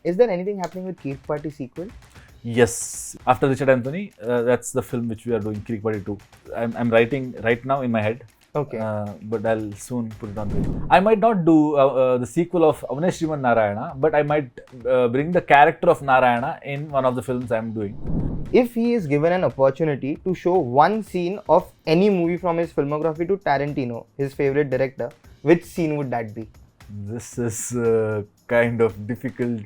is there anything happening with Kirik Party sequel? Yes, after Richard Anthony, that's the film which we are doing, Kirik Party 2. I'm writing right now in my head. Okay. But I'll soon put it on page. I might not do the sequel of Avane Srimannarayana, but I might bring the character of Narayana in one of the films I'm doing. If he is given an opportunity to show one scene of any movie from his filmography to Tarantino, his favorite director, which scene would that be? This is kind of difficult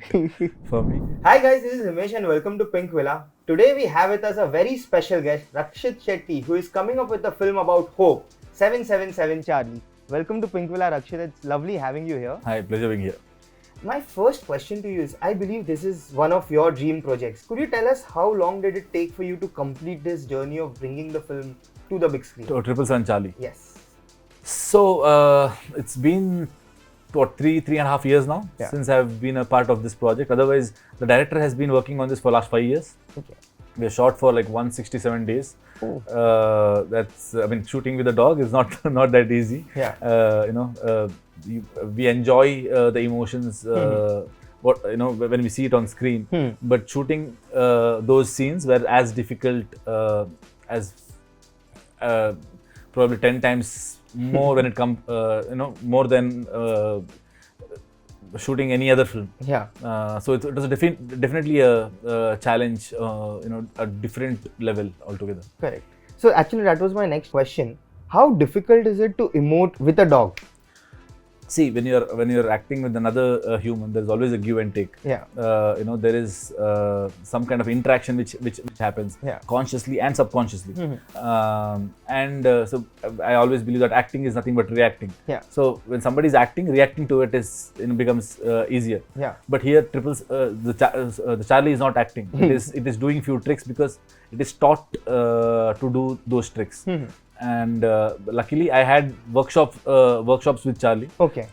for me. Hi guys, this is Himesh and welcome to Pinkvilla. Today we have with us a very special guest, Rakshit Shetty, who is coming up with a film about hope, 777 Charlie. Welcome to Pinkvilla, Rakshit. It's lovely having you here. Hi, pleasure being here. My first question to you is, I believe this is one of your dream projects. Could you tell us how long did it take for you to complete this journey of bringing the film to the big screen? 777 Charlie. Yes. So, it's been three and a half years now since I've been a part of this project. Otherwise, the director has been working on this for last 5 years. Okay. We shot for like 167 days. Shooting with a dog is not that easy. Yeah. We enjoy the emotions when we see it on screen. But shooting those scenes were as difficult as probably 10 times more when it comes more than shooting any other film. Yeah. So it was definitely a challenge, a different level altogether. Correct. So actually that was my next question. How difficult is it to emote with a dog? See, when you're acting with another human, there's always a give and take. Yeah. There is some kind of interaction which happens consciously and subconsciously. So I always believe that acting is nothing but reacting. Yeah. So when somebody is acting, reacting to it is becomes easier. Yeah. But here, the Charlie is not acting. It is doing few tricks because it is taught to do those tricks. And luckily I had workshops with Charlie. Okay.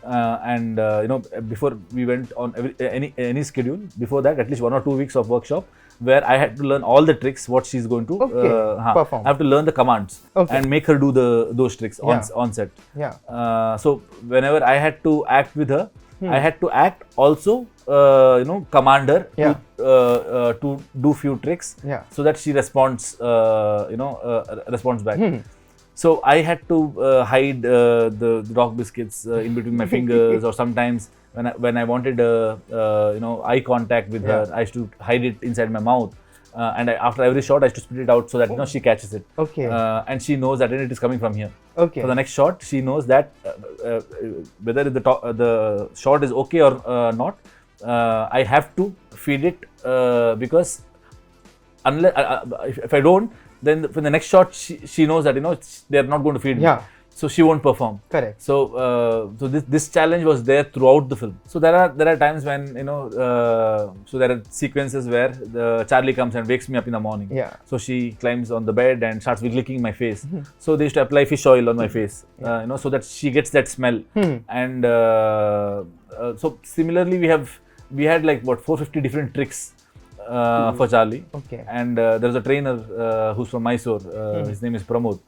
Before we went on any schedule, before that at least 1 or 2 weeks of workshop where I had to learn all the tricks what she's going to perform. I have to learn the commands and make her do those tricks on set. Yeah. So whenever I had to act with her, I had to act also command her to do few tricks so that she responds responds back. So I had to hide the dog biscuits in between my fingers, or sometimes when I wanted eye contact with her, I used to hide it inside my mouth. And after every shot, I used to spit it out so that she catches it. Okay. And she knows that it is coming from here. Okay. For the next shot, she knows that whether the shot is okay or not, I have to feed it because unless if I don't, then for the next shot she knows that they are not going to feed me. So she won't perform. Correct. So this challenge was there throughout the film. So there are times when so there are sequences where the Charlie comes and wakes me up in the morning. Yeah. So she climbs on the bed and starts licking my face. So they used to apply fish oil on my face, so that she gets that smell. And so similarly we had like 450 different tricks for Charlie. Okay. And there's a trainer who's from Mysore. His name is Pramod.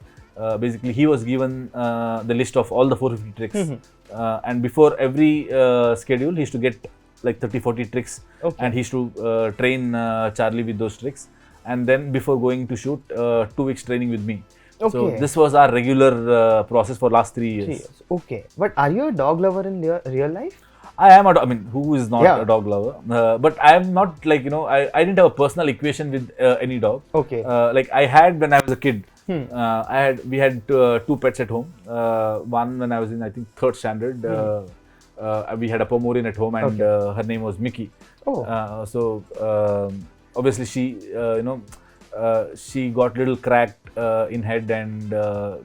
Basically, he was given the list of all the 450 tricks. And before every schedule, he used to get like 30-40 tricks. Okay. And he used to train Charlie with those tricks. And then before going to shoot, 2 weeks training with me. Okay. So this was our regular process for last 3 years. Okay. But are you a dog lover in real life? I am who is not a dog lover? But I am not like, I didn't have a personal equation with any dog. Okay. Like I had when I was a kid. We had 2 pets at home. One when I was in, I think, 3rd standard. We had a Pomerian at home, and her name was Mickey. Obviously she got little cracked in head, and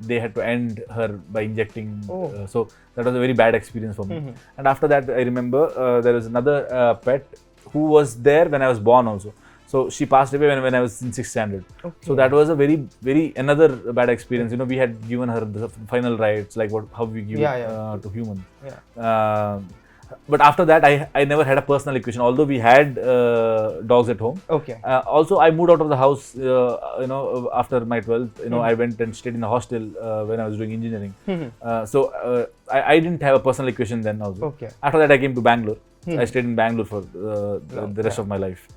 they had to end her by injecting. So that was a very bad experience for me. And after that, I remember there was another pet who was there when I was born also. So she passed away when I was in 6th standard. Okay. So that was a very another bad experience. We had given her the final rights, like how we give it to humans. Yeah. But after that, I never had a personal equation, although we had dogs at home. Okay. Also, I moved out of the house, after my 12th. I went and stayed in a hostel when I was doing engineering. So I didn't have a personal equation then also. Okay. After that, I came to Bangalore. I stayed in Bangalore for the rest of my life.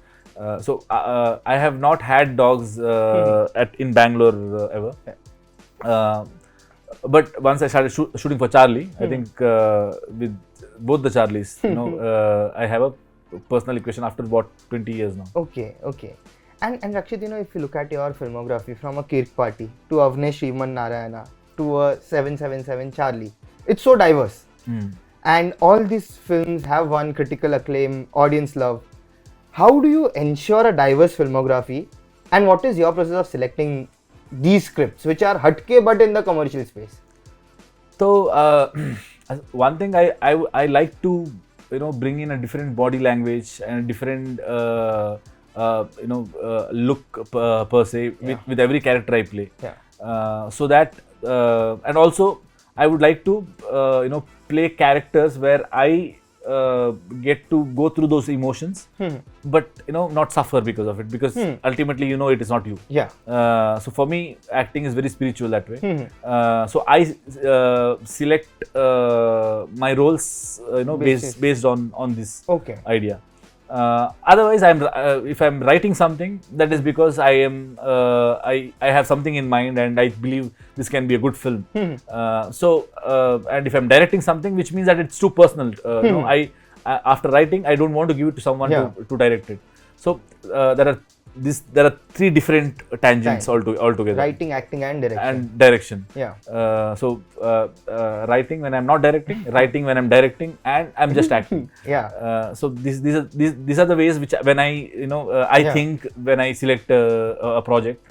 So I have not had dogs in Bangalore ever. But once I started shooting for Charlie, I think with both the Charlies, I have a personal equation after about 20 years now. Okay. And Rakshit, if you look at your filmography from a Kirk Party to Avane Srimannarayana to a 777 Charlie, it's so diverse. And all these films have won critical acclaim, audience love. How do you ensure a diverse filmography, and what is your process of selecting these scripts which are hatke but in the commercial space? So one thing I like to bring in a different body language and a different look per se with every character I play. So that and also I would like to play characters where I get to go through those emotions, but not suffer because of it, because ultimately it is not you. So for me, acting is very spiritual that way. So I select my roles based on this idea. Otherwise, if I'm writing something, that is because I have something in mind and I believe this can be a good film. And if I'm directing something, which means that it's too personal, after writing, I don't want to give it to someone to direct it. So there are three different tangents altogether. Writing, acting, and direction. So writing when I'm not directing, writing when I'm directing, and I'm just acting. So these are the ways which when I think when I select a project.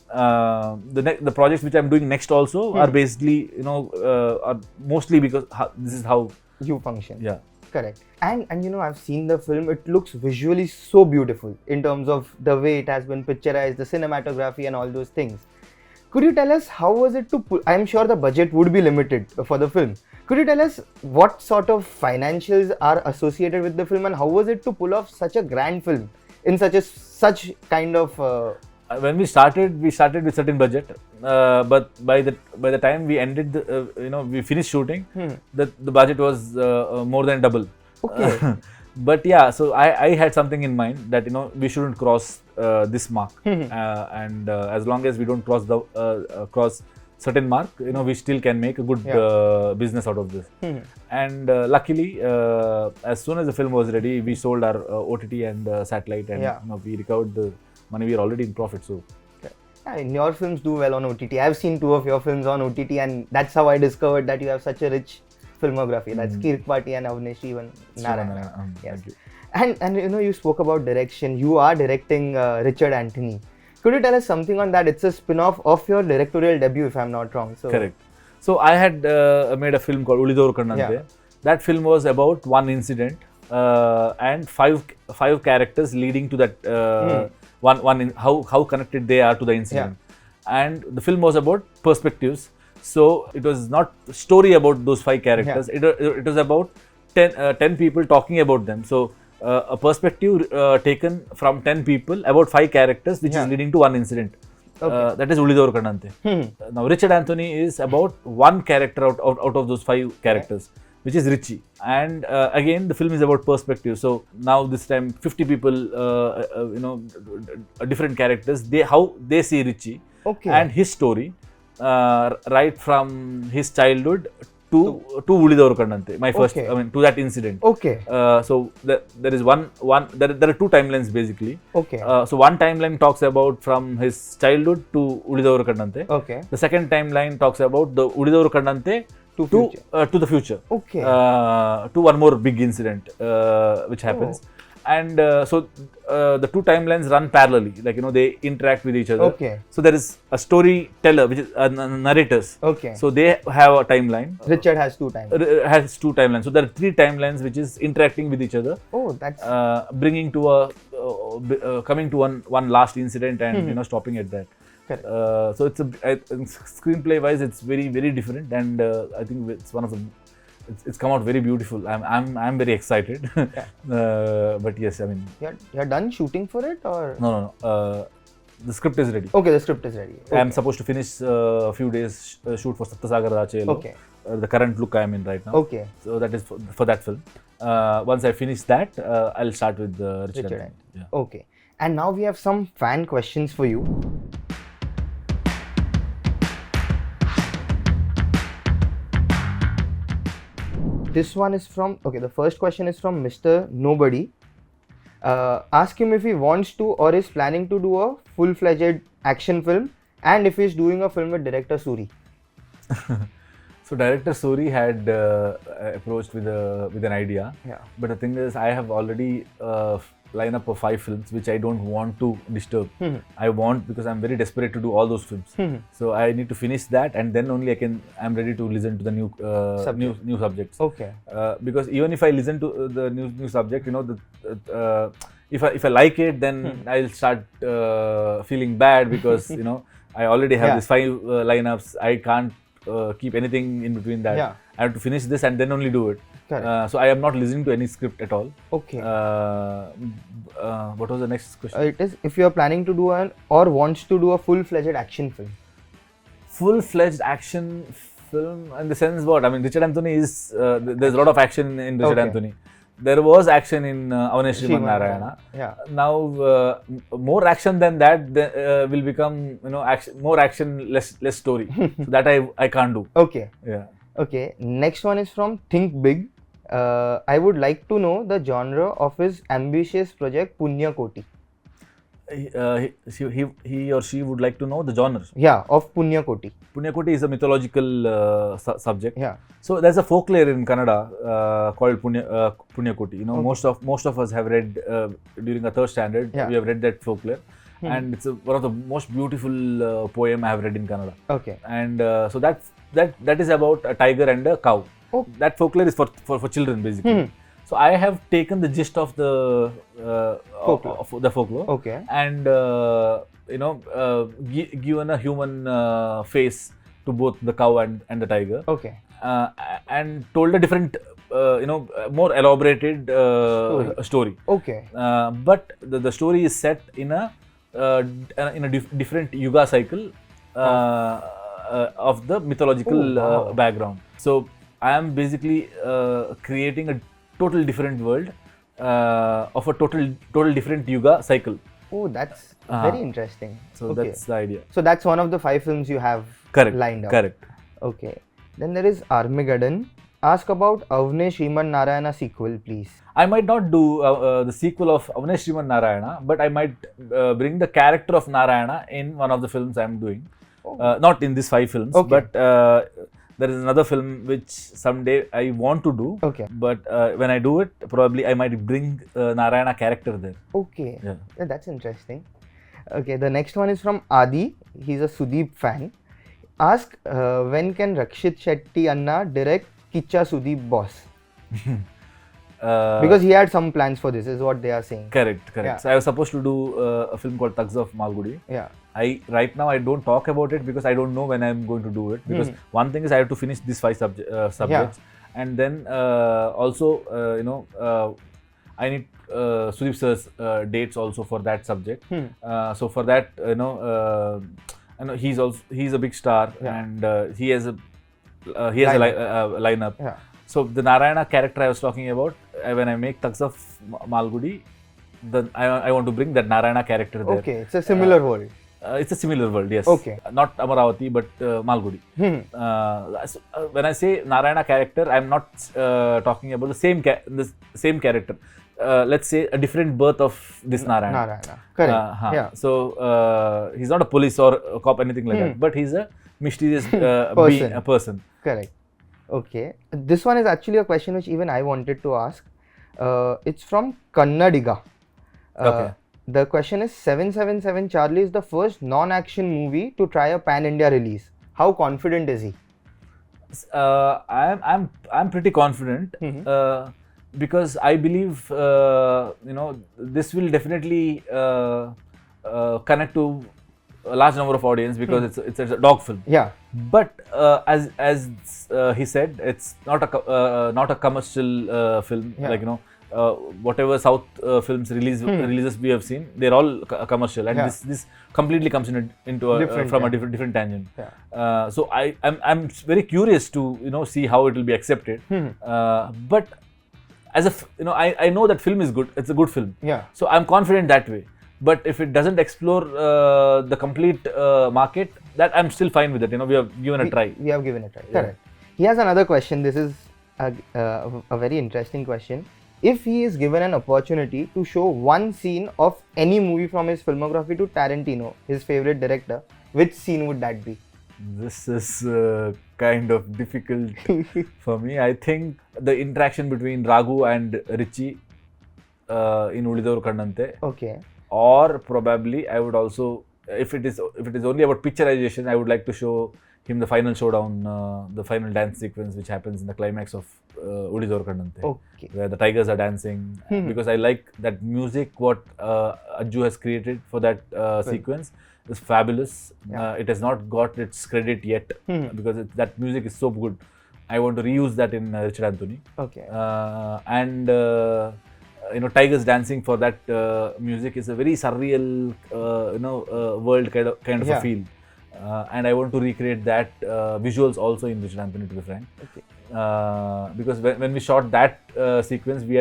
The projects which I'm doing next also are basically are mostly because this is how you function. Correct. And I've seen the film. It looks visually so beautiful in terms of the way it has been picturized, the cinematography and all those things. Could you tell us how was it to pull? I'm sure the budget would be limited for the film. Could you tell us what sort of financials are associated with the film, and how was it to pull off such a grand film in such kind of when we started with certain budget, but by the time we ended, we finished shooting, the budget was more than double. But so I had something in mind that we shouldn't cross this mark, and as long as we don't cross certain mark, we still can make a good business out of this. And luckily, as soon as the film was ready, we sold our OTT and satellite, and we recovered the money. We are already in profit. So and your films do well on OTT. I've seen 2 of your films on OTT, and that's how I discovered that you have such a rich filmography. That's Kirik Party and Avane Srimannarayana. Thank you. And you spoke about direction. You are directing Richard Anthony. Could you tell us something on that? It's a spin-off of your directorial debut, if I'm not wrong. So correct. So I had made a film called Ulidoru Kannante. That film was about one incident and five characters leading to that how connected they are to the incident. And the film was about perspectives. So it was not a story about those 5 characters. It was about 10 people talking about them. So a perspective taken from 10 people about 5 characters, which is leading to one incident. That is Ulidoru Kannante. Now Richard Anthony is about one character out of those 5 characters, which is Richie. And again, the film is about perspective. So now this time 50 people, different characters, how they see Richie and his story, right from his childhood to Ulidoru Kannante, my first, to that incident. So there is there are 2 timelines basically. So one timeline talks about from his childhood to Ulidoru Kannante. The second timeline talks about the Ulidoru Kannante to the future. To one more big incident which happens. And so the 2 timelines run parallelly, they interact with each other. So there is a storyteller, which is narrators. So they have a timeline. Richard has 2 timelines. So there are 3 timelines which is interacting with each other. That's bringing to coming to one last incident and stopping at that. So it's screenplay wise, it's very, very different, and I think it's one of the. It's come out very beautiful. I'm very excited. But yes, I mean. You're done shooting for it, or no. the script is ready. Okay, the script is ready. Okay. I am supposed to finish a few days shoot for Saptasagar Rachelo. Okay. The current look I am in right now. Okay. So that is for that film. Once I finish that, I'll start with Richard and yeah. Okay. And now we have some fan questions for you. This one is from, okay, the first question is from Mr. Nobody. Ask him if he wants to or is planning to do a full-fledged action film, and if he's doing a film with director Suri. So director Suri had approached with an idea. Yeah. But the thing is, I have already lineup of 5 films which I don't want to disturb. I want, because I'm very desperate to do all those films. So I need to finish that, and then only I'm ready to listen to the new subjects. Okay. Because even if I listen to the new subject, you know, if I like it, then I'll start feeling bad because you know I already have these 5 lineups. I can't keep anything in between that. Yeah. I have to finish this and then only do it. So I am not listening to any script at all. Okay. What was the next question? It is if you are planning to do or wants to do a full-fledged action film. Full-fledged action film in the sense what? I mean, Richard Anthony is there's a lot of action in Richard Anthony. There was action in Avane Srimannarayana. Yeah. Now more action than that will become, you know, more action, less story. So that I can't do. Okay. Yeah. Okay. Next one is from Think Big. I would like to know the genre of his ambitious project Punyakoti. He or she would like to know the genre. Yeah, of Punyakoti. Punyakoti is a mythological subject. Yeah. So there's a folklore in Kannada called Punyakoti. You know, most of us have read during a 3rd standard. Yeah. We have read that folklore, and it's one of the most beautiful poem I have read in Kannada. Okay. And so that is about a tiger and a cow. Oh. That folklore is for children basically. So I have taken the gist of the folklore. Okay. And you know, given a human face to both the cow and the tiger. Okay. And told a different, you know, more elaborated story. Okay. But the story is set in a different yuga cycle of the mythological background. So I am basically creating a total different world of a total different yuga cycle. Oh, that's very interesting. So that's the idea. So that's one of the 5 films you have lined up. Correct. Okay. Then there is Armageddon. Ask about Avane Srimannarayana Sequel, please. I might not do the sequel of Avane Srimannarayana, but I might bring the character of Narayana in one of the films I am doing. Not in these 5 films, but there is another film which someday I want to do. Okay. But when I do it, probably I might bring Narayana character there. Okay. Yeah. That's interesting. Okay. The next one is from Adi. He's a Sudeep fan. Ask when can Rakshit Shetty Anna direct Kicha Sudeep Boss? Because he had some plans for this, is what they are saying. Correct. Yeah. So I was supposed to do a film called Thugs of Malgudi. Yeah. Right now I don't talk about it because I don't know when I'm going to do it. Because one thing is I have to finish these 5 subjects, and then also you know I need Sudeep sir's dates also for that subject. So for that, you know he's a big star, and he has a lineup. Yeah. So the Narayana character I was talking about, when I make Thugs of Malgudi, then I want to bring that Narayana character there. Okay, it's a similar world. It's a similar world, yes. Okay. Not Amaravati, but Malgudi. When I say Narayana character, I'm not talking about the same character. Let's say a different birth of this Narayana. Correct. Yeah. So he's not a police or a cop, anything like that, but he's a mysterious person. Correct. Okay. This one is actually a question which even I wanted to ask. It's from Kannadiga. Okay. The question is 777 Charlie is the first non-action movie to try a pan-India release. How confident is he? I'm pretty confident because I believe you know, this will definitely connect to a large number of audience because it's a dog film. Yeah. But as he said, it's not a commercial film. Yeah. Like, you know, whatever South films releases we have seen, they're all commercial, and this completely comes into a different tangent. So I'm very curious to see how it will be accepted. But as I know that film is good. It's a good film. So I'm confident that way. But if it doesn't explore the complete market, that I'm still fine with it. We have given a try. We have given a try. Correct. He has another question. This is a very interesting question. If he is given an opportunity to show one scene of any movie from his filmography to Tarantino, his favorite director, which scene would that be? This is kind of difficult for me. I think the interaction between Raghu and Richie in Ulidaru Kannante. Okay. Or probably I would also, if it is only about picturization, I would like to show him the final showdown, the final dance sequence which happens in the climax of Ulidaru Kannante, where the tigers are dancing. Because I like that music what Ajju has created for that sequence is fabulous. It has not got its credit yet because that music is so good. I want to reuse that in Richard Anthony. And tigers dancing for that music is a very surreal, world kind of a feel. And I want to recreate that visuals also in Richard Anthony, to be frank. Because when we shot that sequence, we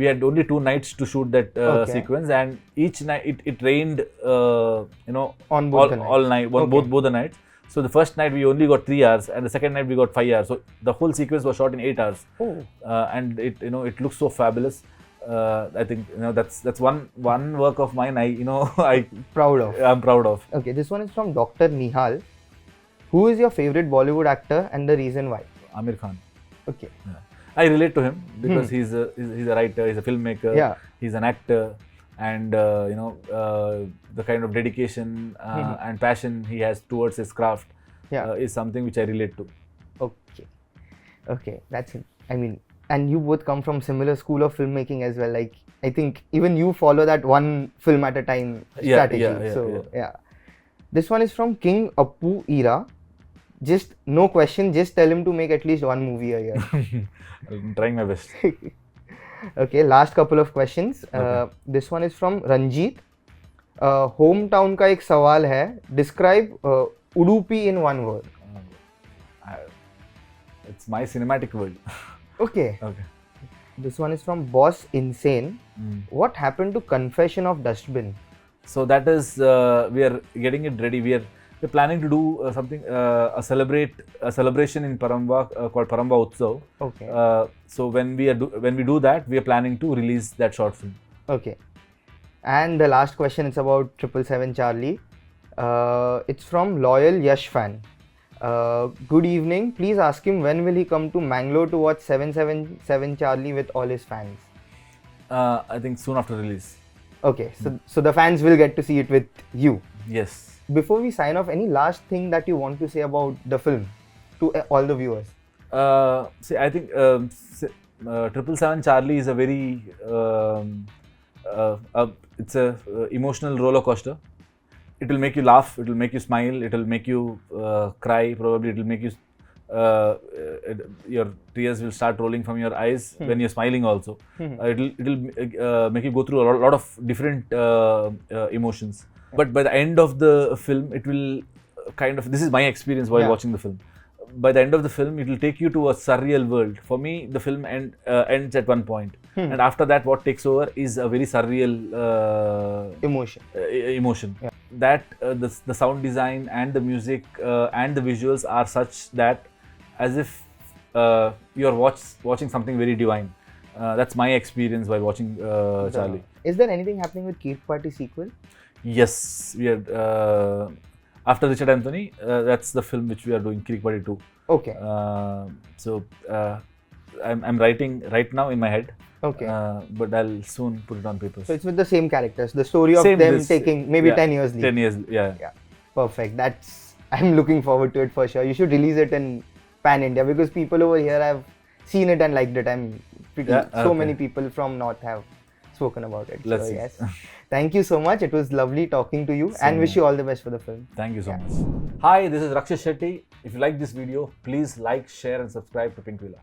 had only 2 nights to shoot that sequence, and each night it rained, on both all night, both the nights. So the first night we only got 3 hours, and the second night we got 5 hours. So the whole sequence was shot in 8 hours, and it looks so fabulous. I think that's one work of mine. I'm proud of. Okay, this one is from Dr. Nihal. Who is your favorite Bollywood actor and the reason why? Amir Khan. Okay. I relate to him because he's a writer, he's a filmmaker, he's an actor, and the kind of dedication and passion he has towards his craft is something which I relate to. Okay, that's it. I mean, and you both come from similar school of filmmaking as well. Like, I think even you follow that one film at a time strategy. This one is from King Appu Ira. Just no question, just tell him to make at least one movie a year. I'm trying my best. Okay, last couple of questions. This one is from Ranjit. Hometown का एक सवाल है. Describe Udupi in one word. It's my cinematic world. Okay. This one is from Boss Insane. What happened to Confession of Dustbin? So that is we are getting it ready. We're planning to do something a celebration in Paramba called Paramba Utsav. So when we do that, we are planning to release that short film. Okay. And the last question is about 777 Charlie. It's from Loyal Yash Fan. Good evening. Please ask him when will he come to Mangalore to watch 777 Charlie with all his fans. I think soon after release. Okay, so the fans will get to see it with you. Yes. Before we sign off, any last thing that you want to say about the film to all the viewers? See, I think 777 Charlie is a very it's a emotional roller coaster. It will make you laugh, it will make you smile, it will make you cry, probably it will make you your tears will start rolling from your eyes when you're smiling also. It will make you go through a lot of different emotions. But by the end of the film, it will kind of, this is my experience while watching the film. By the end of the film, it will take you to a surreal world. For me, the film ends at one point. And after that, what takes over is a very surreal emotion. That the sound design and the music and the visuals are such that as if you're watching something very divine. That's my experience while watching Charlie. Is there anything happening with Kirk Party sequel? Yes, we are. After Richard Anthony, that's the film which we are doing, Kirik Party 2. Okay. So I'm writing right now in my head. Okay. But I'll soon put it on paper. So it's with the same characters. The story of them taking maybe 10 years lead. 10 years, yeah. Perfect. I'm looking forward to it for sure. You should release it in Pan India because people over here have seen it and liked it. Many people from North have spoken about it. Let's see. Yes. Thank you so much. It was lovely talking to you and wish you all the best for the film. Thank you so much. Hi, this is Rakshit Shetty. If you like this video, please like, share and subscribe to Pinkvilla.